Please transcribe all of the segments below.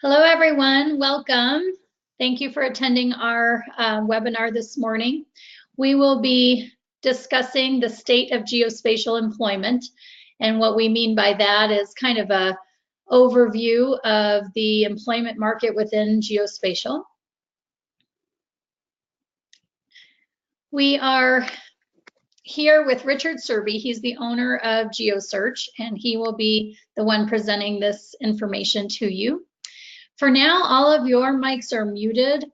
Hello, everyone. Welcome. Thank you for attending our webinar this morning. We will be discussing the state of geospatial employment. And what we mean by that is kind of a overview of the employment market within geospatial. We are here with Richard Serby. He's the owner of GeoSearch, and he will be the one presenting this information to you. For now, all of your mics are muted,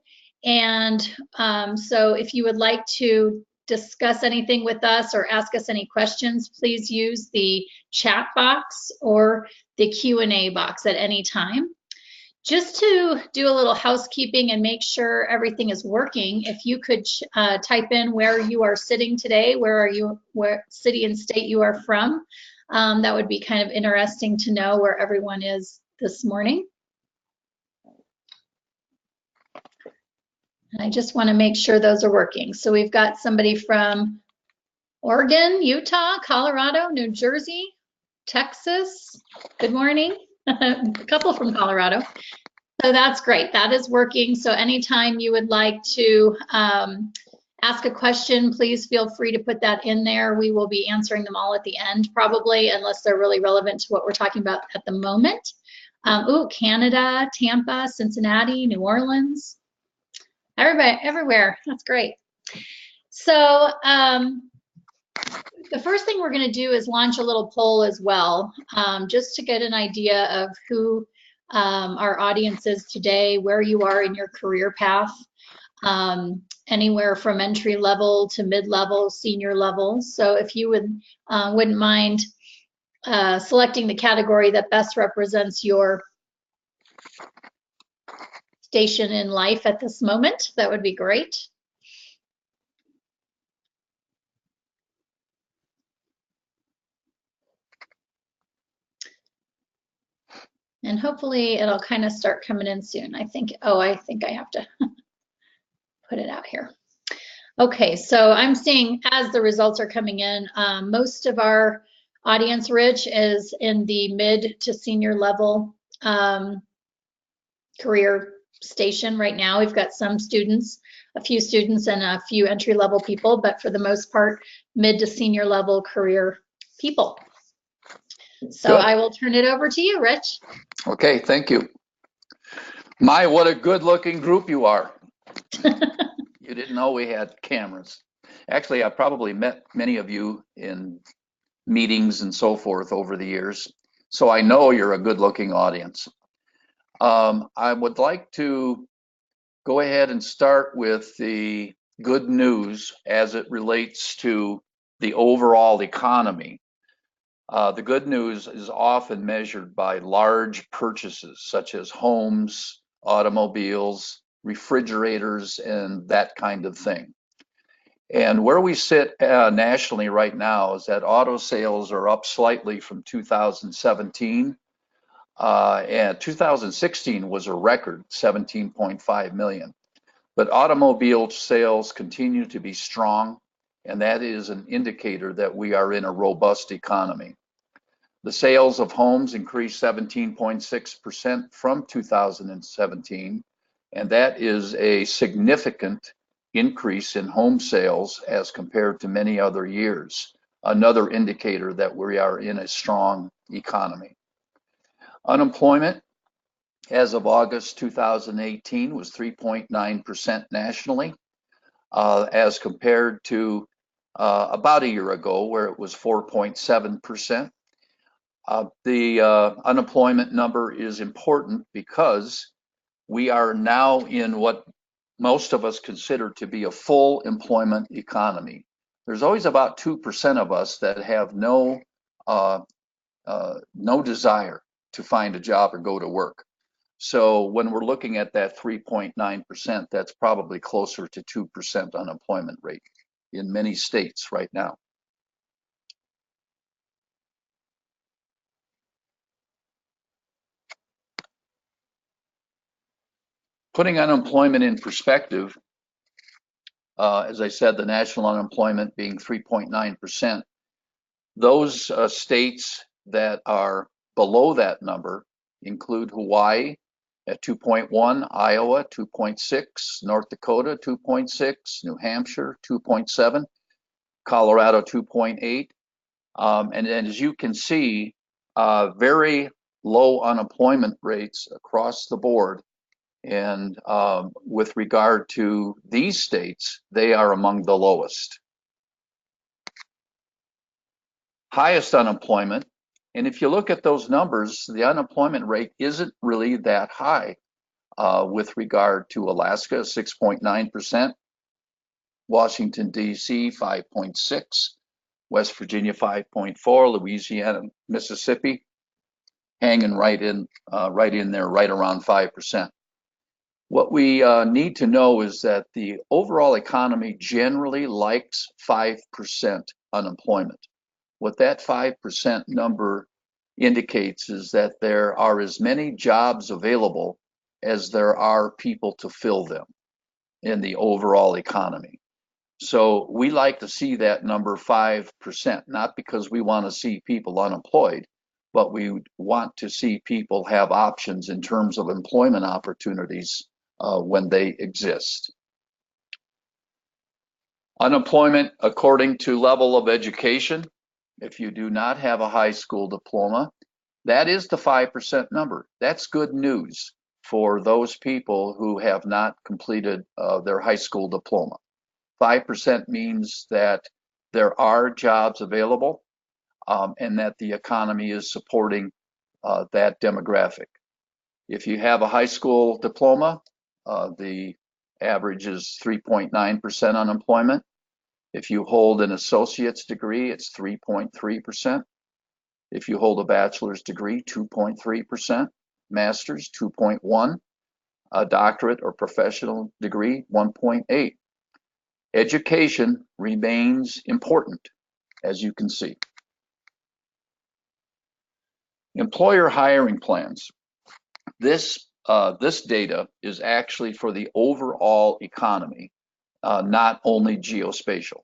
and so if you would like to discuss anything with us or ask us any questions, please use the chat box or the Q&A box at any time. Just to do a little housekeeping and make sure everything is working, if you could type in where you are sitting today, what city and state you are from, that would be kind of interesting to know where everyone is this morning. And I just want to make sure those are working. So we've got somebody from Oregon, Utah, Colorado, New Jersey, Texas. Good morning. A couple from Colorado. So that's great. That is working. So anytime you would like to ask a question, please feel free to put that in there. We will be answering them all at the end, probably, unless they're really relevant to what we're talking about at the moment. Canada, Tampa, Cincinnati, New Orleans. Everybody, everywhere. That's great. So the first thing we're going to do is launch a little poll as well, just to get an idea of who our audience is today, where you are in your career path, anywhere from entry level to mid-level, senior level. So if you wouldn't mind selecting the category that best represents your station in life at this moment, that would be great. And hopefully it'll kind of start coming in soon. I think I have to put it out here. Okay, so I'm seeing as the results are coming in, most of our audience, Rich, is in the mid to senior level career station right now. We've got some students, a few students and a few entry level people, but for the most part, mid to senior level career people. So good. I will turn it over to you, Rich. Okay, thank you. My, what a good looking group you are. You didn't know we had cameras. Actually, I probably met many of you in meetings and so forth over the years. So I know you're a good looking audience. I would like to go ahead and start with the good news as it relates to the overall economy. The good news is often measured by large purchases such as homes, automobiles, refrigerators, and that kind of thing. And where we sit nationally right now is that auto sales are up slightly from 2017. And 2016 was a record, 17.5 million. But automobile sales continue to be strong, and that is an indicator that we are in a robust economy. The sales of homes increased 17.6% from 2017, and that is a significant increase in home sales as compared to many other years, another indicator that we are in a strong economy. Unemployment as of August 2018 was 3.9% nationally, as compared to about a year ago where it was 4.7%. The unemployment number is important because we are now in what most of us consider to be a full employment economy. There's always about 2% of us that have no desire to find a job or go to work. So when we're looking at that 3.9%, that's probably closer to 2% unemployment rate in many states right now. Putting unemployment in perspective, as I said, the national unemployment being 3.9%, those states that are below that number include Hawaii at 2.1, Iowa 2.6, North Dakota 2.6, New Hampshire 2.7, Colorado 2.8. And as you can see, very low unemployment rates across the board. And with regard to these states, they are among the lowest. Highest unemployment, and if you look at those numbers, the unemployment rate isn't really that high with regard to Alaska, 6.9%, Washington, D.C., 5.6%, West Virginia, 5.4%, Louisiana, Mississippi, hanging right in there, right around 5%. What we need to know is that the overall economy generally likes 5% unemployment. What that 5% number indicates is that there are as many jobs available as there are people to fill them in the overall economy. So we like to see that number 5%, not because we want to see people unemployed, but we want to see people have options in terms of employment opportunities when they exist. Unemployment according to level of education. If you do not have a high school diploma, that is the 5% number. That's good news for those people who have not completed their high school diploma. 5% means that there are jobs available and that the economy is supporting that demographic. If you have a high school diploma, the average is 3.9% unemployment. If you hold an associate's degree, it's 3.3%. If you hold a bachelor's degree, 2.3%. Master's, 2.1%. A doctorate or professional degree, 1.8%. Education remains important, as you can see. Employer hiring plans. This data is actually for the overall economy, not only geospatial.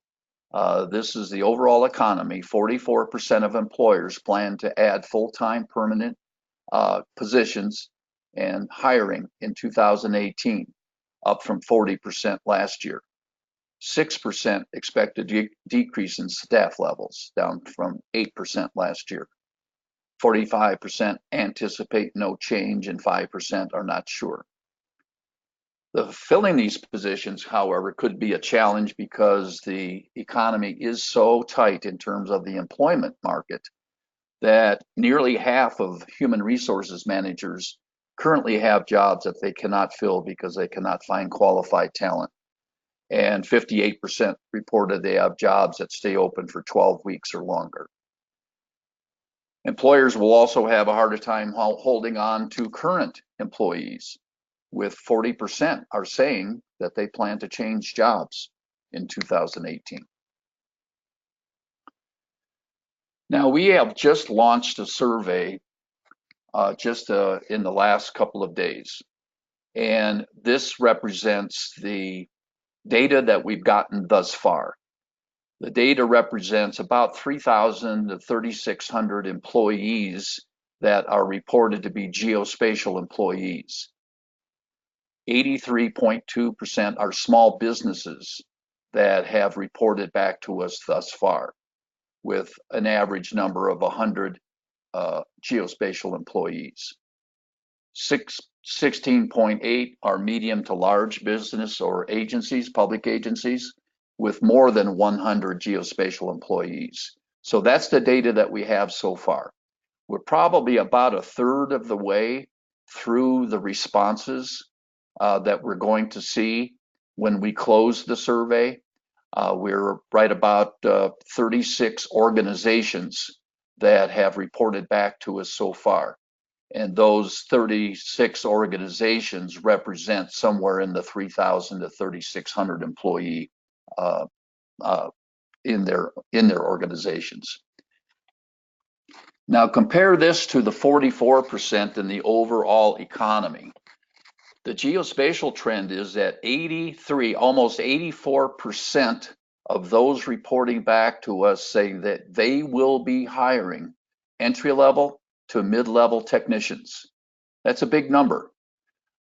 This is the overall economy. 44% of employers plan to add full-time permanent positions and hiring in 2018, up from 40% last year. 6% expect a decrease in staff levels, down from 8% last year. 45% anticipate no change and 5% are not sure. Filling these positions, however, could be a challenge because the economy is so tight in terms of the employment market that nearly half of human resources managers currently have jobs that they cannot fill because they cannot find qualified talent. And 58% reported they have jobs that stay open for 12 weeks or longer. Employers will also have a harder time holding on to current employees, with 40% are saying that they plan to change jobs in 2018. Now, we have just launched a survey in the last couple of days, and this represents the data that we've gotten thus far. The data represents about 3,000 to 3,600 employees that are reported to be geospatial employees. 83.2% are small businesses that have reported back to us thus far, with an average number of 100 geospatial employees. 16.8 are medium to large business or agencies, public agencies, with more than 100 geospatial employees. So that's the data that we have so far. We're probably about a third of the way through the responses that we're going to see when we close the survey. We're right about 36 organizations that have reported back to us so far. And those 36 organizations represent somewhere in the 3,000 to 3,600 employee in their organizations. Now compare this to the 44% in the overall economy. The geospatial trend is that almost 84% of those reporting back to us say that they will be hiring entry-level to mid-level technicians. That's a big number.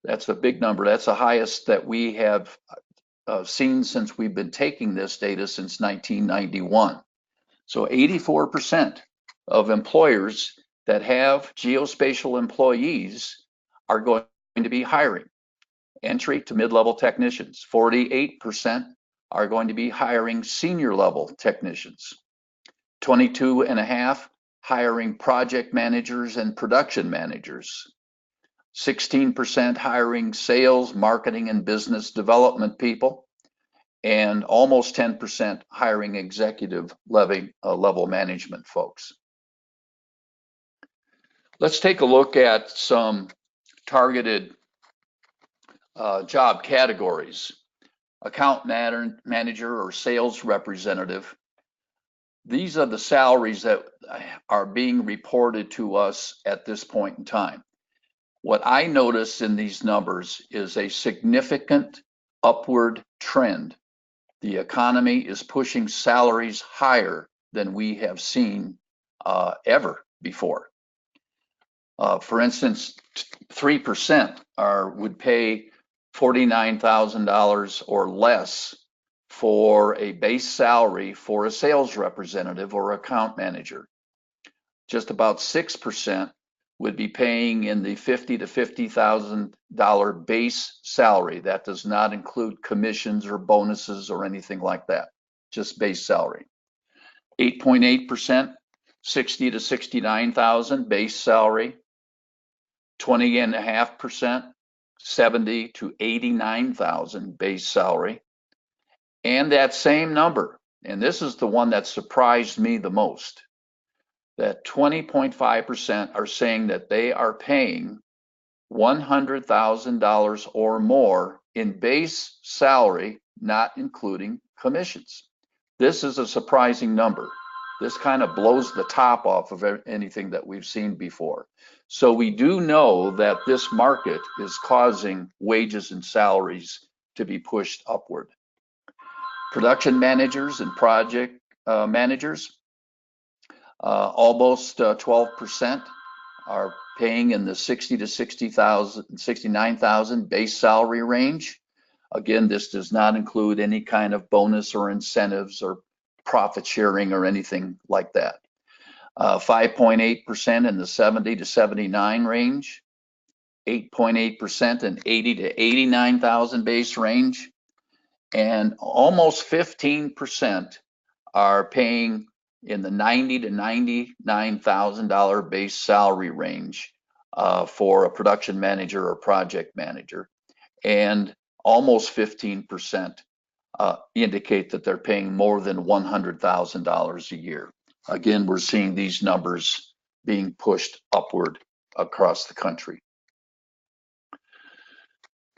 That's a big number. That's the highest that we have seen since we've been taking this data since 1991. So 84% of employers that have geospatial employees are going to be hiring entry to mid-level technicians. 48% are going to be hiring senior level technicians. 22.5% hiring project managers and production managers. 16% hiring sales, marketing, and business development people, and almost 10% hiring executive level management folks. Let's take a look at some targeted job categories. Account manager or sales representative. These are the salaries that are being reported to us at this point in time. What I notice in these numbers is a significant upward trend. The economy is pushing salaries higher than we have seen ever before. For instance, 3% would pay $49,000 or less for a base salary for a sales representative or account manager. Just about 6% would be paying in the $50,000 to $50,000 base salary. That does not include commissions or bonuses or anything like that, just base salary. 8.8%, 60 to 69,000 base salary. 20.5%, 70 to 89,000 base salary. And that same number, and this is the one that surprised me the most, that 20.5% are saying that they are paying $100,000 or more in base salary, not including commissions. This is a surprising number. This kind of blows the top off of anything that we've seen before. So we do know that this market is causing wages and salaries to be pushed upward. Production managers and project managers, almost 12% are paying in the 60 to 60,000, 69,000 base salary range. Again, this does not include any kind of bonus or incentives or profit sharing or anything like that. 5.8% in the 70 to 79 range, 8.8% in 80 to 89,000 base range, and almost 15% are paying in the $90,000 to $99,000 base salary range for a production manager or project manager, and almost 15% indicate that they're paying more than $100,000 a year. Again, we're seeing these numbers being pushed upward across the country.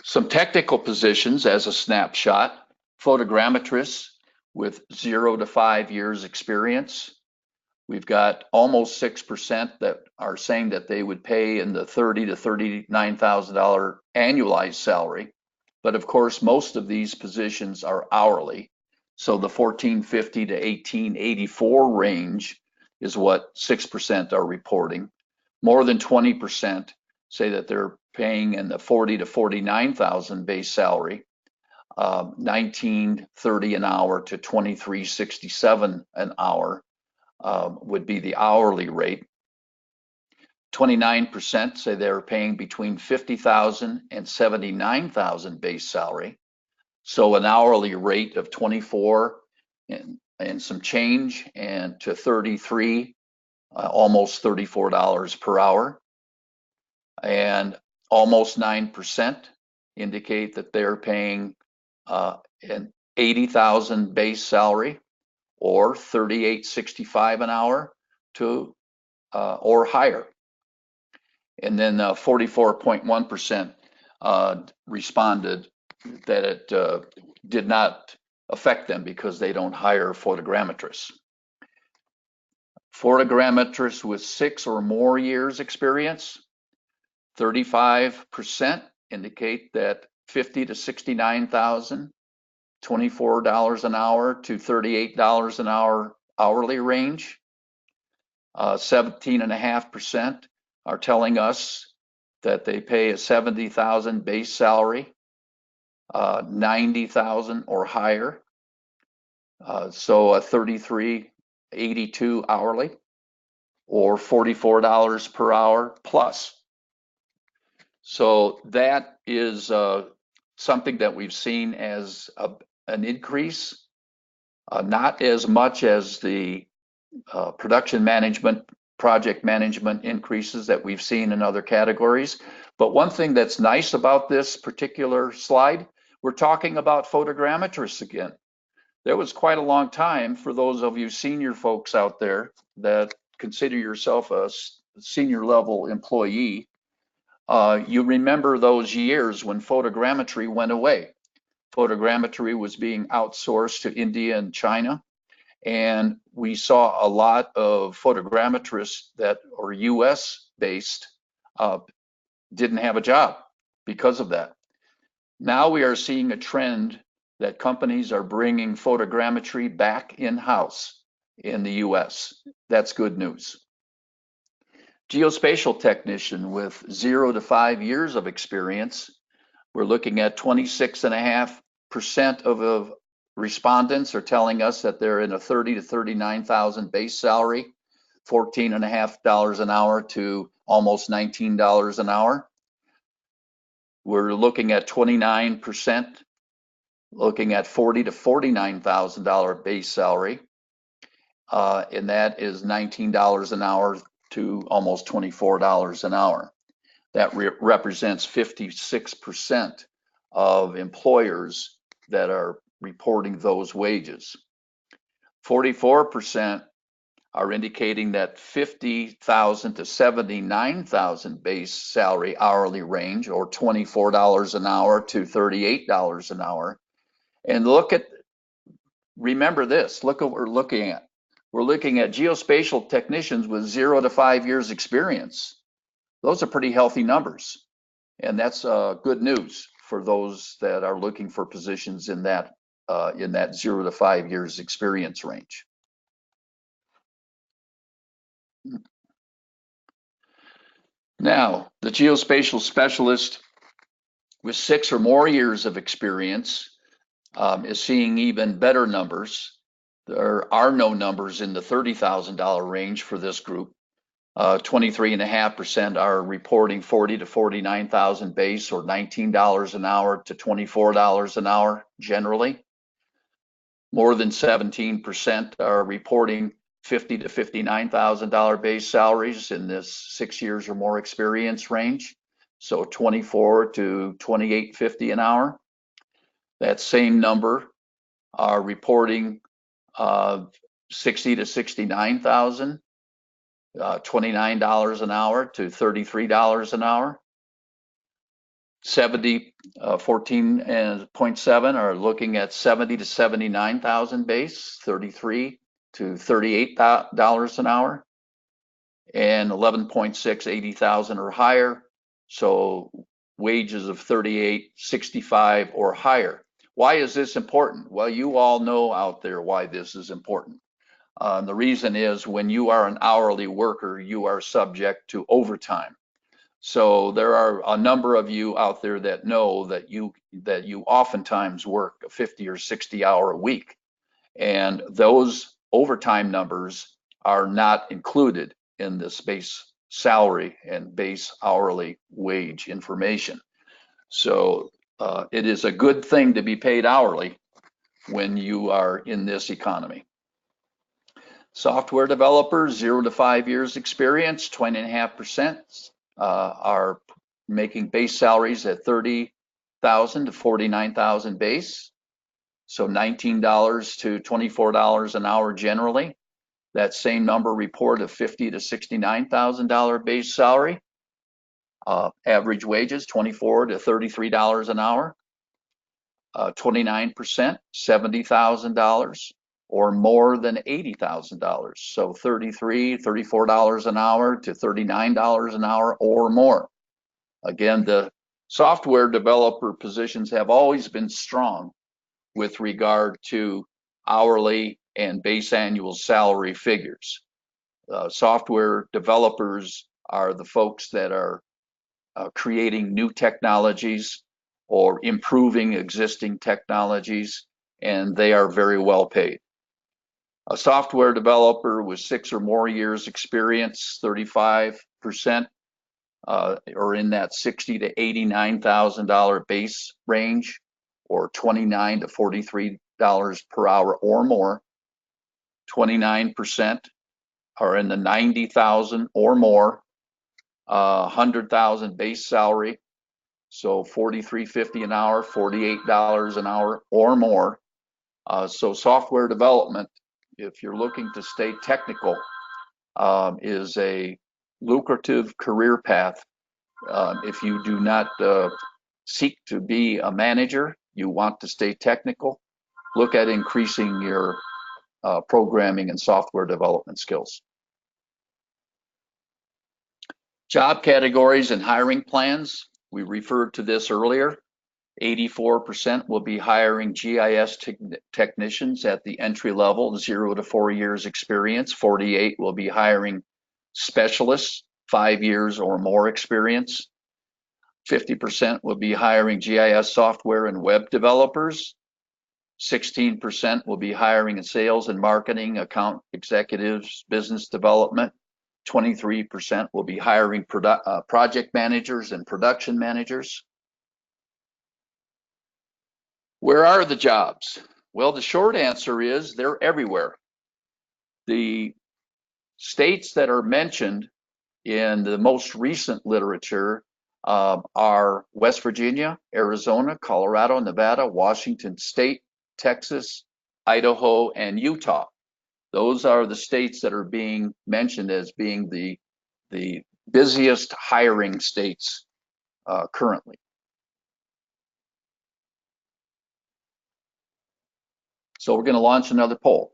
Some technical positions as a snapshot: photogrammetrists with 0 to 5 years experience. We've got almost 6% that are saying that they would pay in the $30,000 to $39,000 annualized salary. But of course, most of these positions are hourly. So the $1,450 to $1,884 range is what 6% are reporting. More than 20% say that they're paying in the $40,000 to $49,000 base salary. $19.30 an hour to $23.67 an hour would be the hourly rate. 29% say they're paying between $50,000 and $79,000 base salary. So an hourly rate of 24 and some change, and to 33, almost $34 per hour. And almost 9% indicate that they're paying an $80,000 base salary or $38.65 an hour to or higher. And then 44.1% responded that it did not affect them because they don't hire photogrammetrists. Photogrammetrists with 6 or more years experience, 35% indicate that $50,000 to $69,000, $24 an hour to $38 an hour hourly range. 17.5% are telling us that they pay a 70,000 base salary, 90,000 or higher. So a 33.82 hourly or $44 per hour plus. So that is something that we've seen as an increase, not as much as the production management, project management increases that we've seen in other categories. But one thing that's nice about this particular slide, we're talking about photogrammetrists again. There was quite a long time for those of you senior folks out there that consider yourself a senior level employee. You remember those years when photogrammetry went away. Photogrammetry was being outsourced to India and China. And we saw a lot of photogrammetrists that are US based didn't have a job because of that. Now we are seeing a trend that companies are bringing photogrammetry back in-house in the US. That's good news. Geospatial technician with 0 to 5 years of experience, we're looking at 26.5% of respondents are telling us that they're in a 30 to 39,000 base salary, $14.50 an hour to almost $19 an hour. We're looking at 29% looking at $40 to $49,000 base salary, and that is $19 an hour to almost $24 an hour. That represents 56% of employers that are reporting those wages. 44% are indicating that 50,000 to 79,000 base salary hourly range, or $24 an hour to $38 an hour. And remember this, look what we're looking at. We're looking at geospatial technicians with 0 to 5 years experience. Those are pretty healthy numbers. And that's good news for those that are looking for positions in that 0 to 5 years experience range. Now, the geospatial specialist with 6 or more years of experience is seeing even better numbers. There are no numbers in the $30,000 range for this group. 23.5% are reporting 40 to 49,000 base, or $19 an hour to $24 an hour generally. More than 17% are reporting $50 to $59,000 base salaries in this 6 years or more experience range. So 24 to 28.50 an hour. That same number are reporting 60 to 69,000. $29 an hour to $33 an hour. 14.7 are looking at 70 to 79,000 base, $33 to $38 an hour, and 11.6, 80,000 or higher. So wages of 38, 65 or higher. Why is this important? Well, you all know out there why this is important. The reason is, when you are an hourly worker, you are subject to overtime. So there are a number of you out there that know that you oftentimes work a 50 or 60 hour a week, and those overtime numbers are not included in this base salary and base hourly wage information. So it is a good thing to be paid hourly when you are in this economy. Software developers, 0 to 5 years experience, 20.5% are making base salaries at 30,000 to 49,000 base. So $19 to $24 an hour generally. That same number report of $50 to $69,000 base salary. Average wages, $24 to $33 an hour. 29%, $70,000. Or more than $80,000. So $33, $34 an hour to $39 an hour or more. Again, the software developer positions have always been strong with regard to hourly and base annual salary figures. Software developers are the folks that are creating new technologies or improving existing technologies, and they are very well paid. A software developer with 6 or more years experience, 35%, or in that $60,000 to $89,000 base range, or $29 to $43 per hour or more. 29% are in the $90,000 or more, 100,000 base salary, so $43.50 an hour, $48 an hour or more. So software development, if you're looking to stay technical, is a lucrative career path. If you do not seek to be a manager, you want to stay technical, look at increasing your programming and software development skills. Job categories and hiring plans. We referred to this earlier. 84% will be hiring GIS technicians at the entry level, 0 to 4 years experience. 48 will be hiring specialists, 5 years or more experience. 50% will be hiring GIS software and web developers. 16% will be hiring in sales and marketing, account executives, business development. 23% will be hiring project managers and production managers. Where are the jobs? Well, the short answer is they're everywhere. The states that are mentioned in the most recent literature are West Virginia, Arizona, Colorado, Nevada, Washington State, Texas, Idaho, and Utah. Those are the states that are being mentioned as being the busiest hiring states currently. So we're going to launch another poll.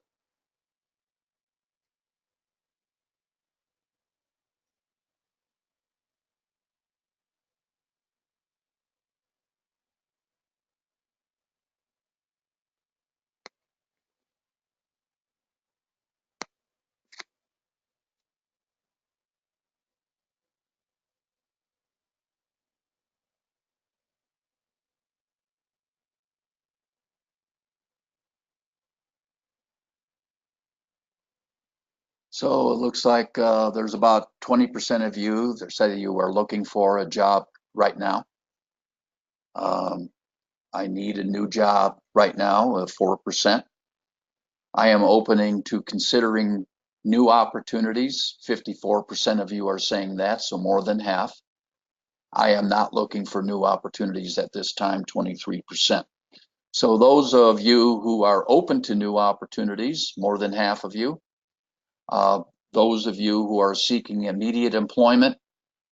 So it looks like there's about 20% of you that say you are looking for a job right now. I need a new job right now, 4%. I am opening to considering new opportunities. 54% of you are saying that, so more than half. I am not looking for new opportunities at this time, 23%. So those of you who are open to new opportunities, more than half of you. Those of you who are seeking immediate employment,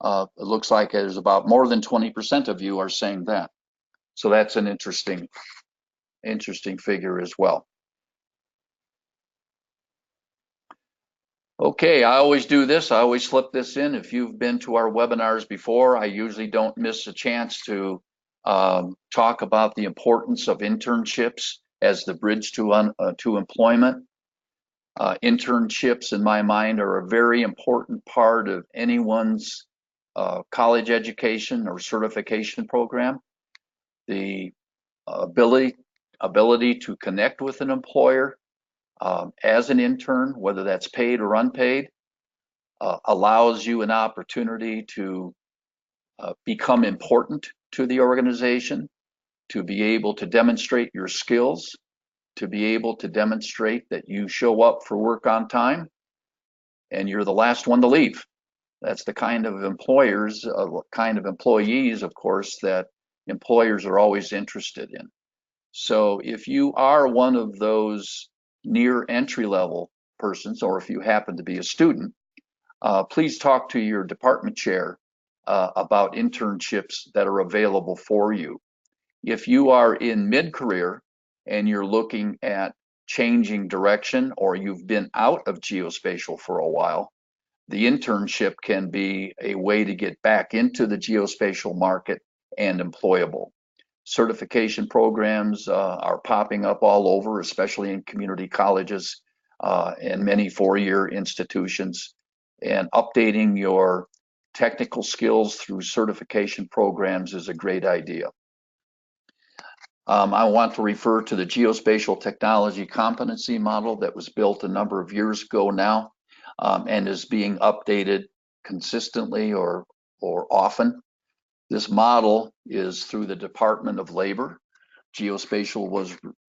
it looks like there's about more than 20% of you are saying that. So that's an interesting figure as well. Okay, I always do this. I always slip this in. If you've been to our webinars before, I usually don't miss a chance to talk about the importance of internships as the bridge to employment. Internships, in my mind, are a very important part of anyone's college education or certification program. The ability to connect with an employer as an intern, whether that's paid or unpaid, allows you an opportunity to become important to the organization, to be able to demonstrate your skills, to be able to demonstrate that you show up for work on time and you're the last one to leave. That's the kind of employees, of course, that employers are always interested in. So if you are one of those near entry level persons, or if you happen to be a student, please talk to your department chair about internships that are available for you. If you are in mid-career and you're looking at changing direction, or you've been out of geospatial for a while, the internship can be a way to get back into the geospatial market and employable. Certification programs are popping up all over, especially in community colleges and many four-year institutions. And updating your technical skills through certification programs is a great idea. I want to refer to the geospatial technology competency model that was built a number of years ago now, and is being updated consistently or often. This model is through the Department of Labor. Geospatial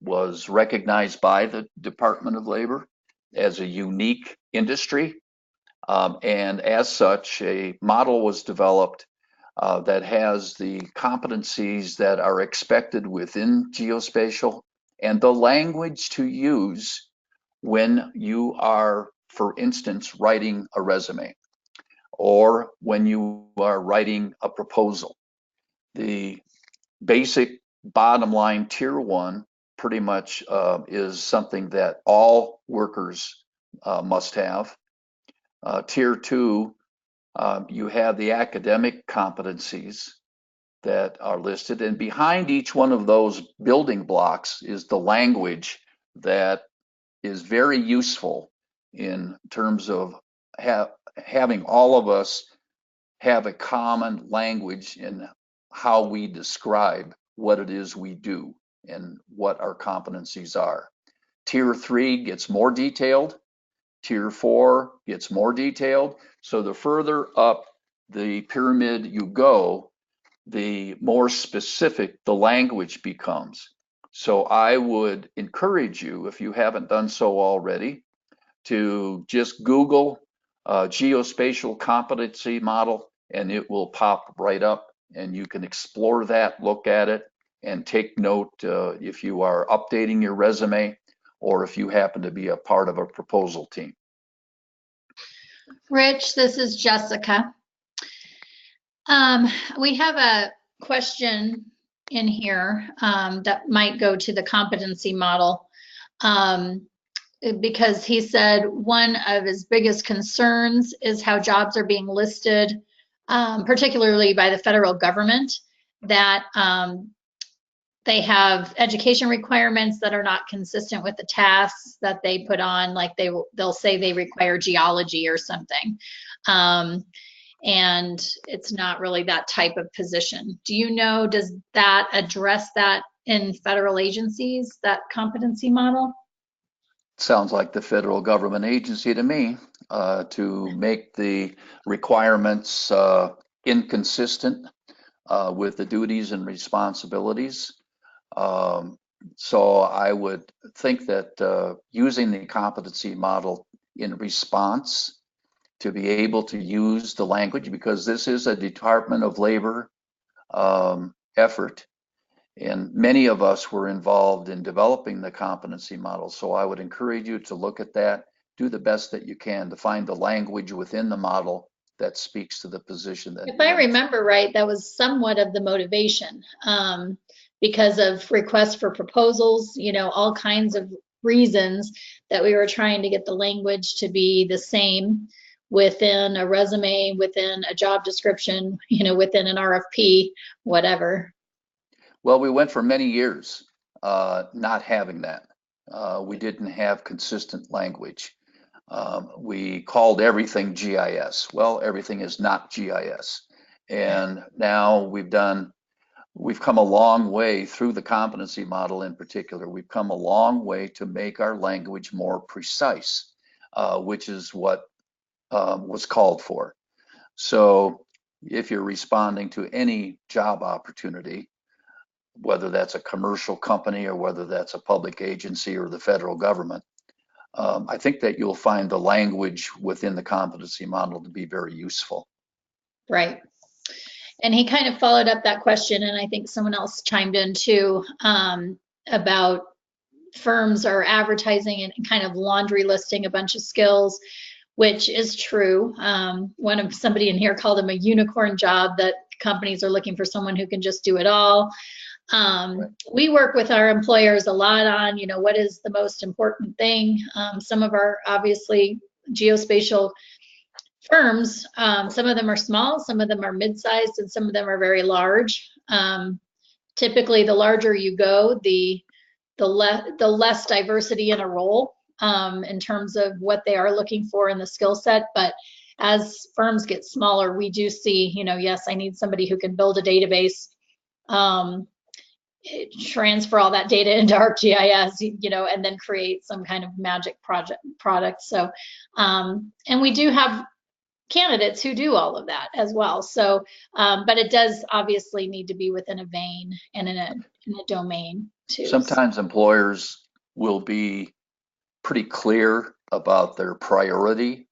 was recognized by the Department of Labor as a unique industry, and as such, a model was developed that has the competencies that are expected within geospatial and the language to use when you are, for instance, writing a resume or when you are writing a proposal. The basic bottom line tier 1 pretty much is something that all workers must have. Tier 2, you have the academic competencies that are listed, and behind each one of those building blocks is the language that is very useful in terms of having all of us have a common language in how we describe what it is we do and what our competencies are. Tier 3 gets more detailed. Tier 4 gets more detailed. So the further up the pyramid you go, the more specific the language becomes. So I would encourage you, if you haven't done so already, to just Google geospatial competency model, and it will pop right up, and you can explore that, look at it, and take note if you are updating your resume or if you happen to be a part of a proposal team. Rich, this is Jessica. We have a question in here that might go to the competency model, because he said one of his biggest concerns is how jobs are being listed, particularly by the federal government, that they have education requirements that are not consistent with the tasks that they put on, like they'll say they require geology or something. And it's not really that type of position. Do you know, does that address that in federal agencies, that competency model? Sounds like the federal government agency to me, to make the requirements inconsistent with the duties and responsibilities. So I would think that using the competency model in response to be able to use the language, because this is a Department of Labor effort, and many of us were involved in developing the competency model. So I would encourage you to look at that, do the best that you can to find the language within the model that speaks to the position. That if I remember right, that was somewhat of the motivation, because of requests for proposals, you know, all kinds of reasons that we were trying to get the language to be the same within a resume, within a job description, you know, within an RFP, whatever. Well, we went for many years not having that. We didn't have consistent language. We called everything GIS. Well, everything is not GIS. And now we've come a long way through the competency model in particular. We've come a long way to make our language more precise, which is what was called for. So if you're responding to any job opportunity, whether that's a commercial company or whether that's a public agency or the federal government, I think that you'll find the language within the competency model to be very useful. Right. And he kind of followed up that question, and I think someone else chimed in too, about firms are advertising and kind of laundry listing a bunch of skills, which is true. Somebody in here called them a unicorn job, that companies are looking for someone who can just do it all. Right. We work with our employers a lot on, you know, what is the most important thing. Some of our, obviously, geospatial firms, some of them are small, some of them are mid-sized, and some of them are very large. Typically, the larger you go, the less diversity in a role in terms of what they are looking for in the skill set. But as firms get smaller, we do see, you know, yes, I need somebody who can build a database, transfer all that data into ArcGIS, you know, and then create some kind of magic product. So, and we do have candidates who do all of that as well. So, but it does obviously need to be within a vein and in a domain too. Sometimes employers will be pretty clear about their priority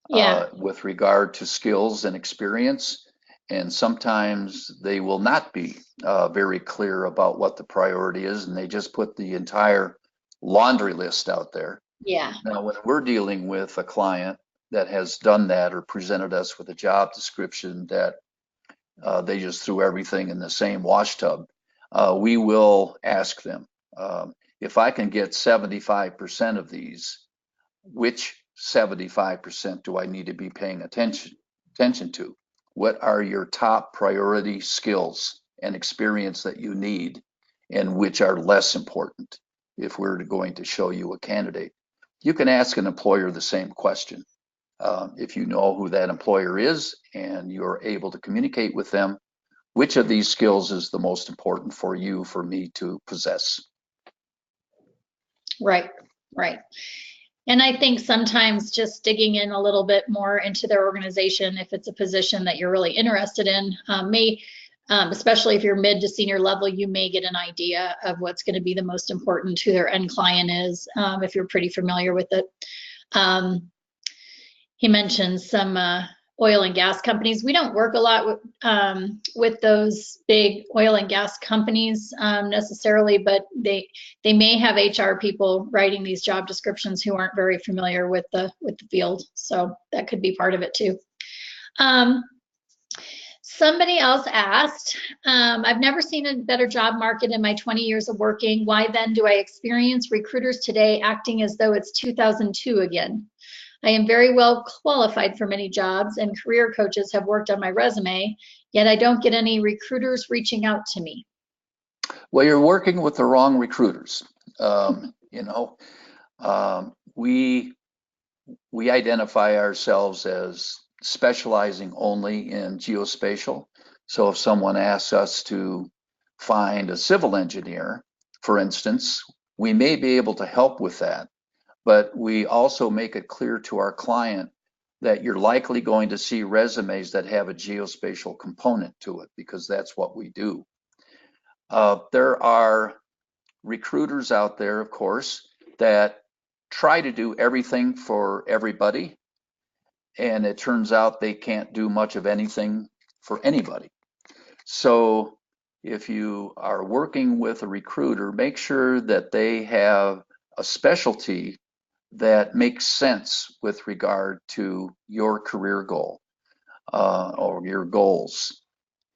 with regard to skills and experience. And sometimes they will not be very clear about what the priority is, and they just put the entire laundry list out there. Yeah. Now, when we're dealing with a client that has done that or presented us with a job description that they just threw everything in the same wash tub, we will ask them, if I can get 75% of these, which 75% do I need to be paying attention to? What are your top priority skills and experience that you need, and which are less important if we're going to show you a candidate? You can ask an employer the same question. If you know who that employer is and you're able to communicate with them, which of these skills is the most important for you, for me to possess? Right, right. And I think sometimes just digging in a little bit more into their organization, if it's a position that you're really interested in, especially if you're mid to senior level, you may get an idea of what's going to be the most important, who their end client is, if you're pretty familiar with it. He mentioned some oil and gas companies. We don't work a lot with those big oil and gas companies necessarily, but they may have HR people writing these job descriptions who aren't very familiar with the field. So that could be part of it too. Somebody else asked, I've never seen a better job market in my 20 years of working. Why then do I experience recruiters today acting as though it's 2002 again? I am very well qualified for many jobs, and career coaches have worked on my resume, yet I don't get any recruiters reaching out to me. Well, you're working with the wrong recruiters. You know, we identify ourselves as specializing only in geospatial. So if someone asks us to find a civil engineer, for instance, we may be able to help with that. But we also make it clear to our client that you're likely going to see resumes that have a geospatial component to it, because that's what we do. There are recruiters out there, of course, that try to do everything for everybody, and it turns out they can't do much of anything for anybody. So if you are working with a recruiter, make sure that they have a specialty that makes sense with regard to your career goal or your goals.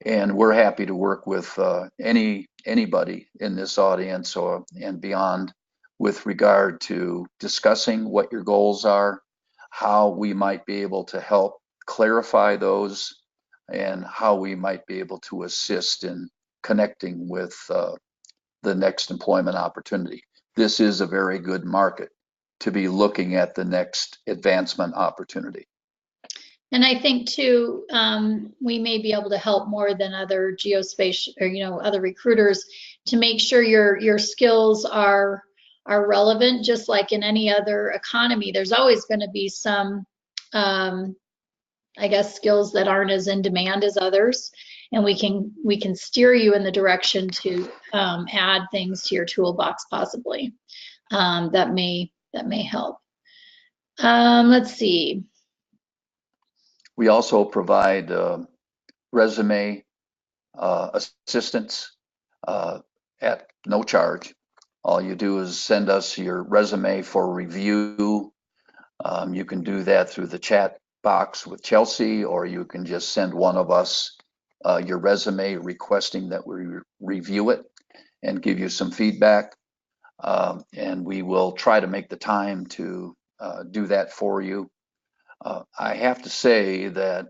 And we're happy to work with anybody in this audience and beyond with regard to discussing what your goals are, how we might be able to help clarify those, and how we might be able to assist in connecting with the next employment opportunity. This is a very good market to be looking at the next advancement opportunity. And I think too, we may be able to help more than other geospatial or other recruiters to make sure your skills are relevant. Just like in any other economy, there's always going to be some, I guess, skills that aren't as in demand as others, and we can steer you in the direction to add things to your toolbox possibly. That may help. Let's see. We also provide resume assistance at no charge. All you do is send us your resume for review. You can do that through the chat box with Chelsea, or you can just send one of us your resume requesting that we review it and give you some feedback. And we will try to make the time to do that for you. I have to say that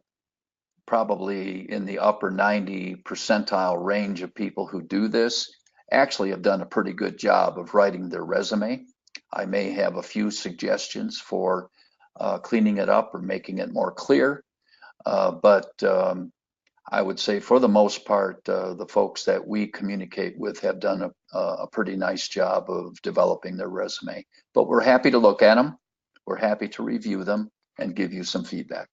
probably in the upper 90 percentile range of people who do this actually have done a pretty good job of writing their resume. I may have a few suggestions for cleaning it up or making it more clear. But I would say for the most part, the folks that we communicate with have done a pretty nice job of developing their resume. But we're happy to look at them. We're happy to review them and give you some feedback.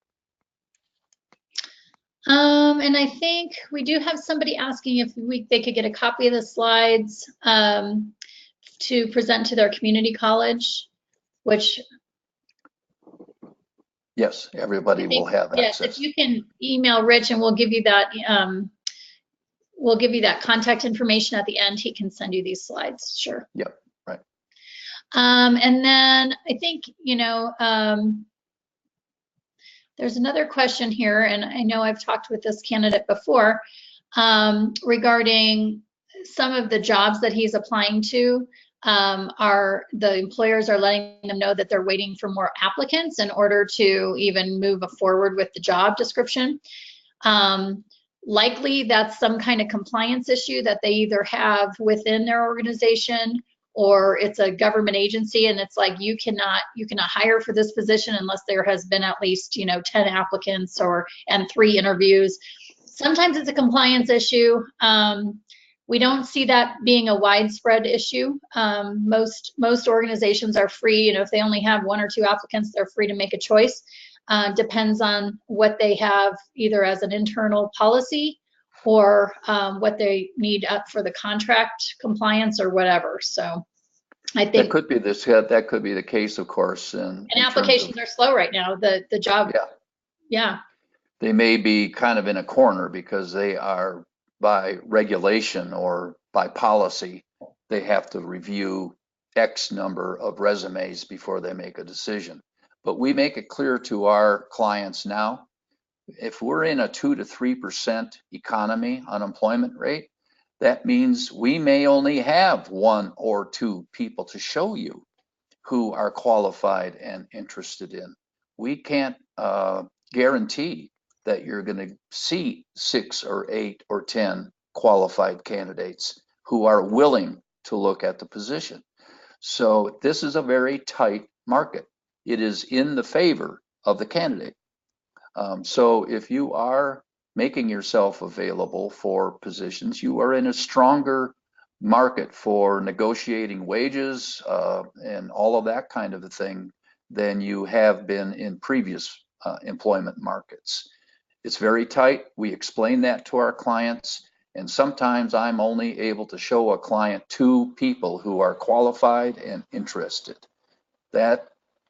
And I think we do have somebody asking if they could get a copy of the slides to present to their community college, which Yes, everybody will have yes, access. if you can email Rich and we'll give you that contact information at the end. He can send you these slides. Sure. Yep, right. And then I think, there's another question here, and I know I've talked with this candidate before regarding some of the jobs that he's applying to. The employers are letting them know that they're waiting for more applicants in order to even move forward with the job description. Likely that's some kind of compliance issue that they either have within their organization, or it's a government agency and it's like you cannot hire for this position unless there has been at least 10 applicants and 3 interviews. Sometimes it's a compliance issue. We don't see that being a widespread issue. Most organizations are free, if they only have 1 or 2 applicants, they're free to make a choice. Depends on what they have either as an internal policy or what they need up for the contract compliance or whatever. So I think that could be the case, of course. And applications are slow right now. The job, yeah. They may be kind of in a corner because they are, by regulation or by policy, they have to review X number of resumes before they make a decision. But we make it clear to our clients now, if we're in a 2 to 3% economy unemployment rate, that means we may only have 1 or 2 people to show you who are qualified and interested in. We can't guarantee that you're going to see 6 or 8 or 10 qualified candidates who are willing to look at the position. So this is a very tight market. It is in the favor of the candidate. So if you are making yourself available for positions, you are in a stronger market for negotiating wages and all of that kind of a thing than you have been in previous employment markets. It's very tight. We explain that to our clients, and sometimes I'm only able to show a client 2 people who are qualified and interested. That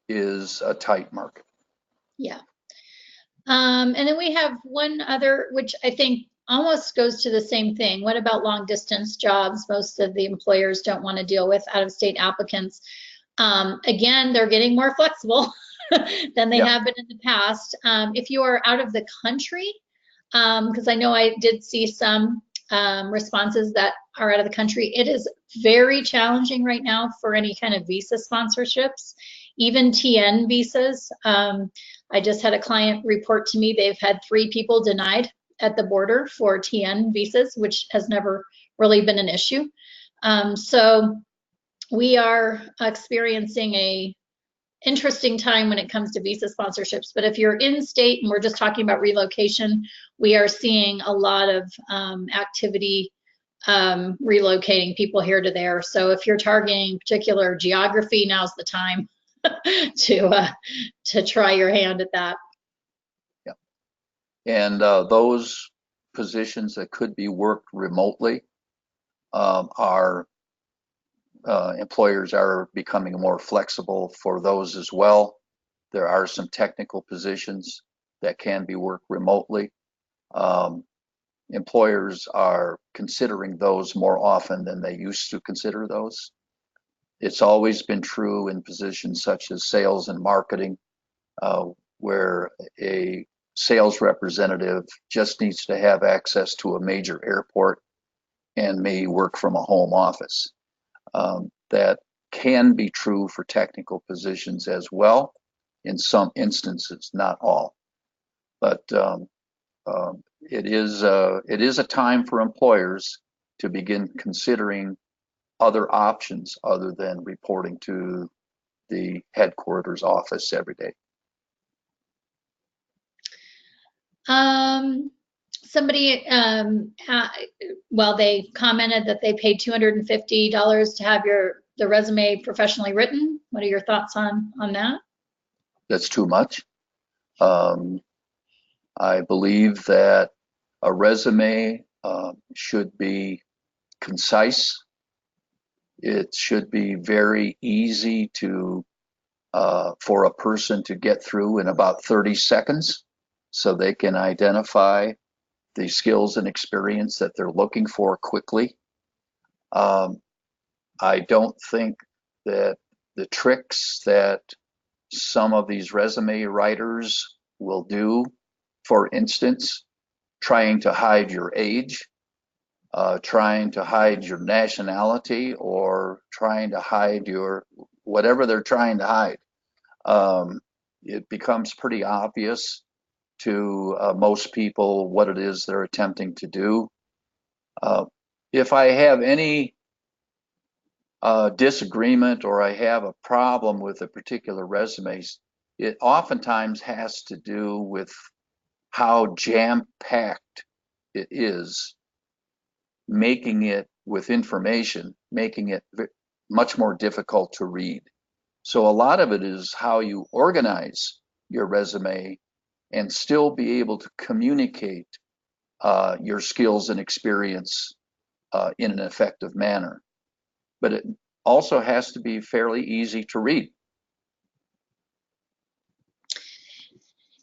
is a tight market. Yeah. And then we have one other, which I think almost goes to the same thing. What about long distance jobs? Most of the employers don't want to deal with out-of-state applicants. Again, they're getting more flexible than they have been in the past. If you are out of the country, because I know I did see some responses that are out of the country, it is very challenging right now for any kind of visa sponsorships, even TN visas. I just had a client report to me they've had 3 people denied at the border for TN visas, which has never really been an issue. So we are experiencing a interesting time when it comes to visa sponsorships. But if you're in state and we're just talking about relocation, we are seeing a lot of activity relocating people here to there. So if you're targeting particular geography, now's the time to try your hand at that. Yeah, and those positions that could be worked remotely are employers are becoming more flexible for those as well. There are some technical positions that can be worked remotely. Employers are considering those more often than they used to consider those. It's always been true in positions such as sales and marketing, where a sales representative just needs to have access to a major airport and may work from a home office. That can be true for technical positions as well, in some instances, not all. But it is a time for employers to begin considering other options other than reporting to the headquarters office every day. Somebody, well, they commented that they paid $250 to have the resume professionally written. What are your thoughts on that? That's too much. I believe that a resume should be concise. It should be very easy for a person to get through in about 30 seconds so they can identify the skills and experience that they're looking for quickly. I don't think that the tricks that some of these resume writers will do, for instance, trying to hide your age, trying to hide your nationality, or trying to hide your whatever they're trying to hide. It becomes pretty obvious to most people what it is they're attempting to do. If I have any disagreement or I have a problem with a particular resume, it oftentimes has to do with how jam-packed it is, making it with information, making it much more difficult to read. So a lot of it is how you organize your resume and still be able to communicate your skills and experience in an effective manner. But it also has to be fairly easy to read.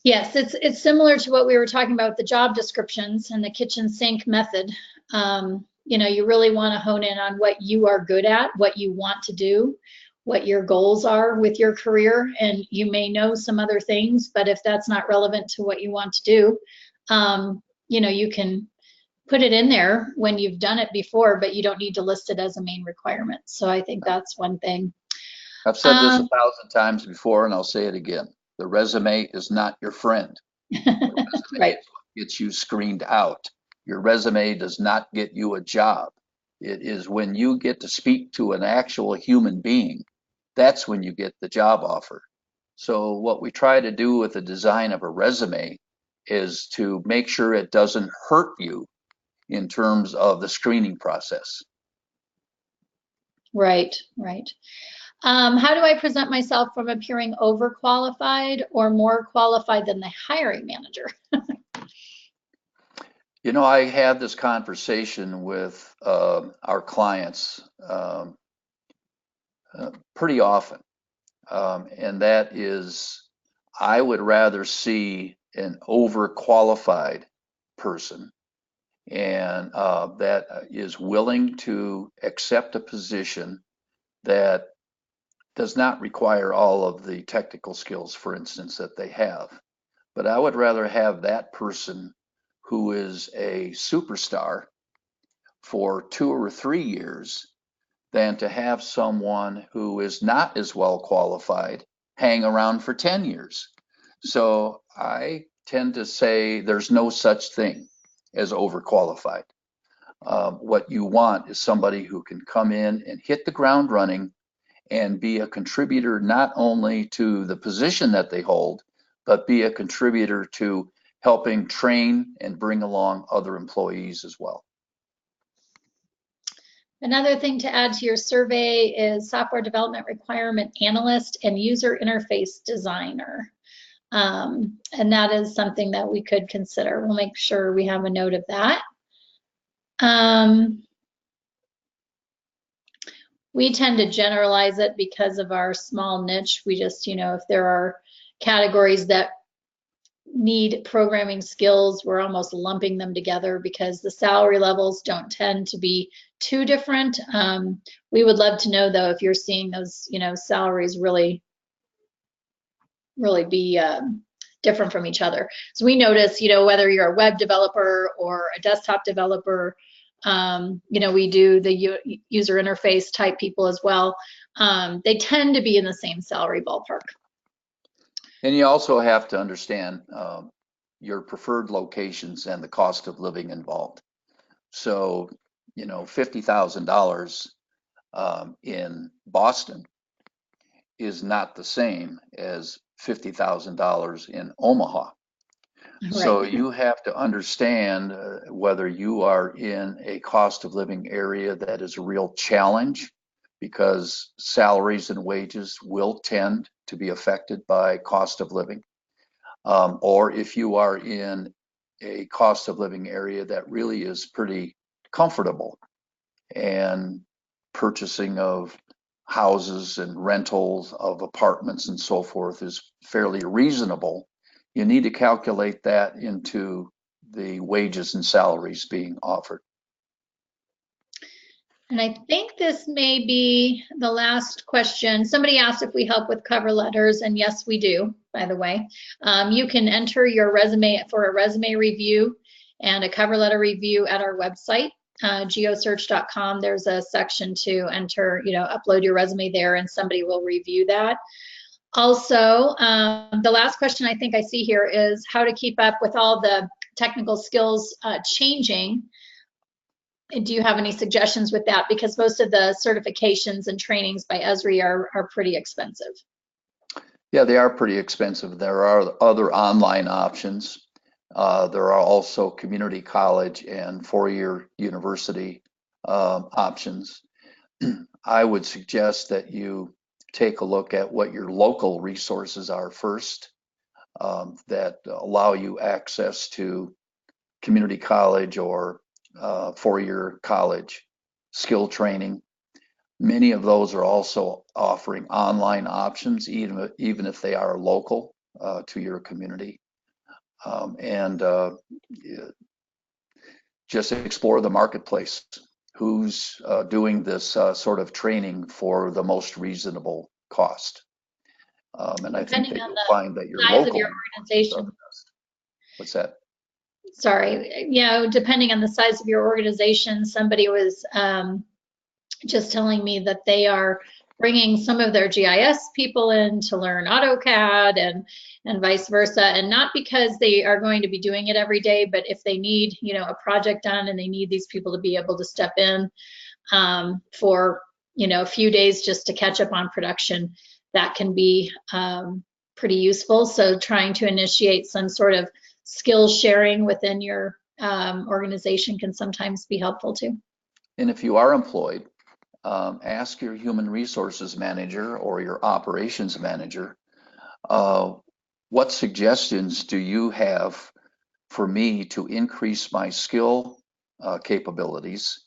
Yes, it's similar to what we were talking about with the job descriptions and the kitchen sink method. You really want to hone in on what you are good at, what you want to do, what your goals are with your career, and you may know some other things, but if that's not relevant to what you want to do, you can put it in there when you've done it before, but you don't need to list it as a main requirement. So I think that's one thing. I've said this 1,000 times before, and I'll say it again. The resume is not your friend. The resume Right. is what gets you screened out. Your resume does not get you a job. It is when you get to speak to an actual human being, that's when you get the job offer. So what we try to do with the design of a resume is to make sure it doesn't hurt you in terms of the screening process. Right. How do I present myself from appearing overqualified or more qualified than the hiring manager? I have this conversation with our clients pretty often, and that is, I would rather see an overqualified person and that is willing to accept a position that does not require all of the technical skills, for instance, that they have. But I would rather have that person who is a superstar for 2 or 3 years than to have someone who is not as well qualified hang around for 10 years. So I tend to say there's no such thing as overqualified. What you want is somebody who can come in and hit the ground running and be a contributor not only to the position that they hold, but be a contributor to helping train and bring along other employees as well. Another thing to add to your survey is software development requirement analyst and user interface designer. And that is something that we could consider. We'll make sure we have a note of that. We tend to generalize it because of our small niche. We just, if there are categories that need programming skills, we're almost lumping them together because the salary levels don't tend to be too different. We would love to know, though, if you're seeing those, salaries really be different from each other. So we notice, whether you're a web developer or a desktop developer, we do the user interface type people as well. They tend to be in the same salary ballpark. And you also have to understand your preferred locations and the cost of living involved. So, $50,000 in Boston is not the same as $50,000 in Omaha. So Right. you have to understand whether you are in a cost of living area that is a real challenge, because salaries and wages will tend to be affected by cost of living. Or if you are in a cost of living area that really is pretty comfortable, and purchasing of houses and rentals of apartments and so forth is fairly reasonable, you need to calculate that into the wages and salaries being offered. And I think this may be the last question. Somebody asked if we help with cover letters, and yes, we do, by the way. You can enter your resume for a resume review and a cover letter review at our website, geosearch.com. There's a section to enter, upload your resume there, and somebody will review that. Also, the last question I think I see here is how to keep up with all the technical skills changing. Do you have any suggestions with that? Because most of the certifications and trainings by Esri are pretty expensive. Yeah, they are pretty expensive. There are other online options. There are also community college and four-year university options. I would suggest that you take a look at what your local resources are first, that allow you access to community college or four-year college skill training. Many of those are also offering online options, even if they are local to your community. And just explore the marketplace. Who's doing this sort of training for the most reasonable cost? And I think Depending that on you'll the find that your size of local your organization. What's that? Sorry, depending on the size of your organization, somebody was just telling me that they are bringing some of their GIS people in to learn AutoCAD and vice versa, and not because they are going to be doing it every day, but if they need a project done and they need these people to be able to step in for a few days just to catch up on production, that can be pretty useful. So trying to initiate some sort of skill sharing within your organization can sometimes be helpful too. And if you are employed, ask your human resources manager or your operations manager, what suggestions do you have for me to increase my skill capabilities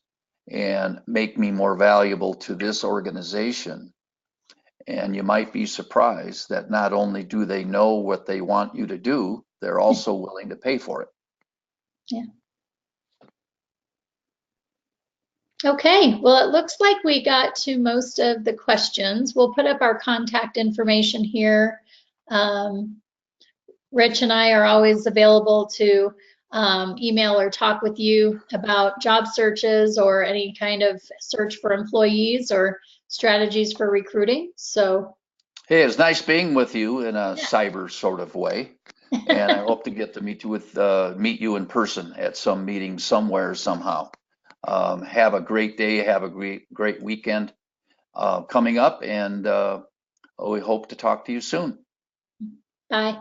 and make me more valuable to this organization? And you might be surprised that not only do they know what they want you to do, they're also willing to pay for it. Yeah. Okay, well, it looks like we got to most of the questions. We'll put up our contact information here. Rich and I are always available to email or talk with you about job searches or any kind of search for employees or strategies for recruiting. So, hey, it's nice being with you in a cyber sort of way, and I hope to get to meet you in person at some meeting somewhere somehow. Have a great day. Have a great weekend coming up, and we hope to talk to you soon. Bye.